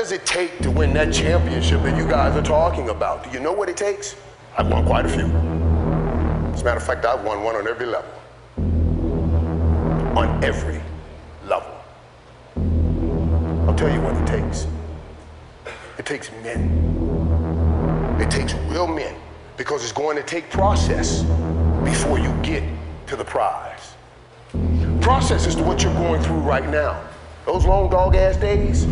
does it take to win that championship that you guys are talking about? Do you know what it takes? I've won quite a few. As a matter of fact, I've won one on every level. On every level. I'll tell you what it takes. It takes men. It takes real men, because it's going to take process before you get to the prize. Process is what you're going through right now. Those long dog-ass days,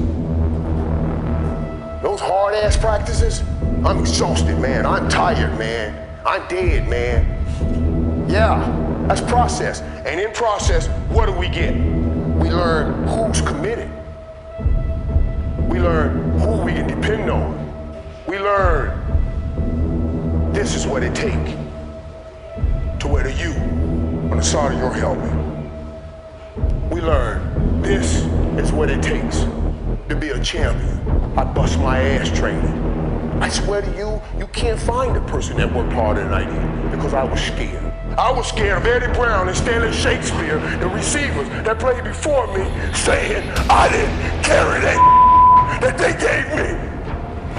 those hard-ass practices, I'm exhausted, man. I'm tired, man. I'm dead, man. Yeah, that's process. And in process, what do we get? We learn who's committed. We learn who we can depend on. We learn this is what it takes to wear the U on the side of your helmet. We learn this is what it takes to be a champion. I bust my ass training. I swear to you, you can't find a person that worked harder than I did, because I was scared. I was scared of Eddie Brown and Stanley Shakespeare, the receivers that played before me, saying I didn't carry that they gave me.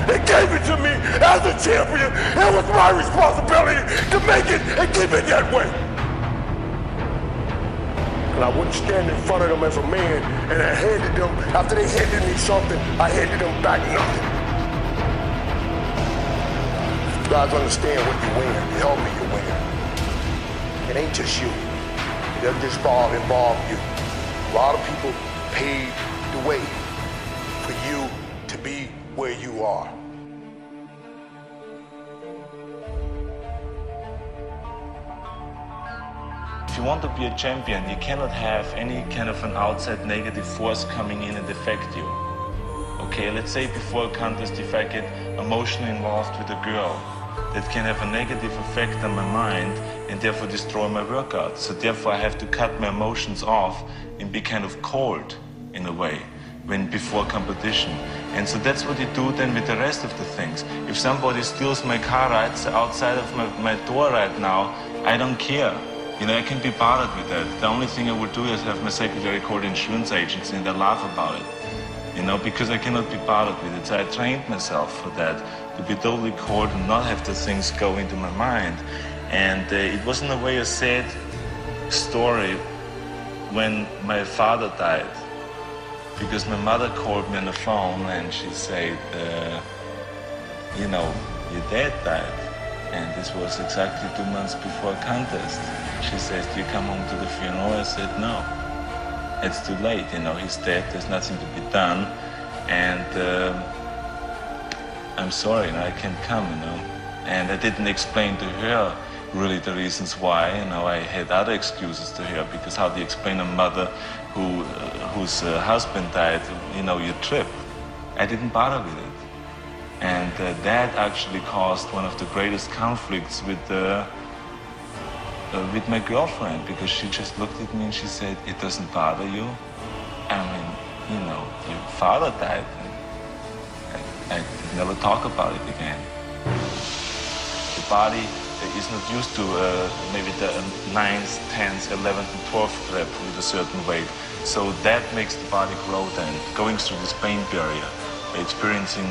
They gave it to me as a champion. It was my responsibility to make it and keep it that way. And I wouldn't stand in front of them as a man and I handed them, after they handed me something, I handed them back nothing. You guys understand what you win. You help me, you win. It ain't just you. It doesn't just involve you. A lot of people paved the way for you to be where you are. If you want to be a champion, you cannot have any kind of an outside negative force coming in and affect you. Okay, let's say before a contest, if I get emotionally involved with a girl, that can have a negative effect on my mind and therefore destroy my workout. So therefore I have to cut my emotions off and be kind of cold in a way before competition. And so that's what you do then with the rest of the things. If somebody steals my car rights outside of my door right now, I don't care. You know, I can be bothered with that. The only thing I would do is have my secretary call the insurance agency and they laugh about it. You know, because I cannot be bothered with it. So I trained myself for that, to be totally cold and not have the things go into my mind. And it was in a way a sad story when my father died. Because my mother called me on the phone and she said, you know, your dad died. And this was exactly 2 months before a contest. She says, do you come home to the funeral? I said, no. It's too late, you know, he's dead, there's nothing to be done. And I'm sorry, you know, I can't come, you know. And I didn't explain to her really the reasons why, you know, I had other excuses to her, because how do you explain a mother whose husband died, you know, you trip. I didn't bother with it. And that actually caused one of the greatest conflicts with my girlfriend, because she just looked at me and she said, it doesn't bother you? I mean, you know, your father died. I never talk about it again. The body is not used to maybe the 9th, 10th, 11th, and 12th rep with a certain weight. So that makes the body grow then, going through this pain barrier, experiencing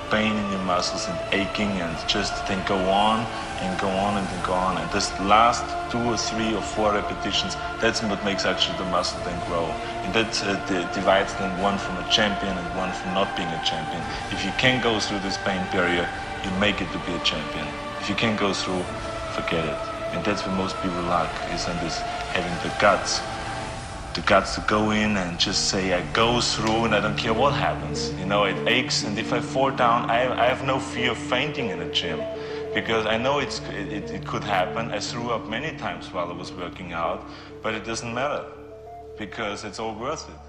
pain in your muscles and aching, and just then go on and go on and then go on. And this last 2 or 3 or 4 repetitions, that's what makes actually the muscle then grow. And that divides then one from a champion and one from not being a champion. If you can go through this pain barrier, you make it to be a champion. If you can't go through, forget it. And that's where most people lack, is on this, having the guts to go in and just say, I go through and I don't care what happens. You know, it aches, and if I fall down, I have no fear of fainting in a gym, because I know it could happen. I threw up many times while I was working out, but it doesn't matter, because it's all worth it.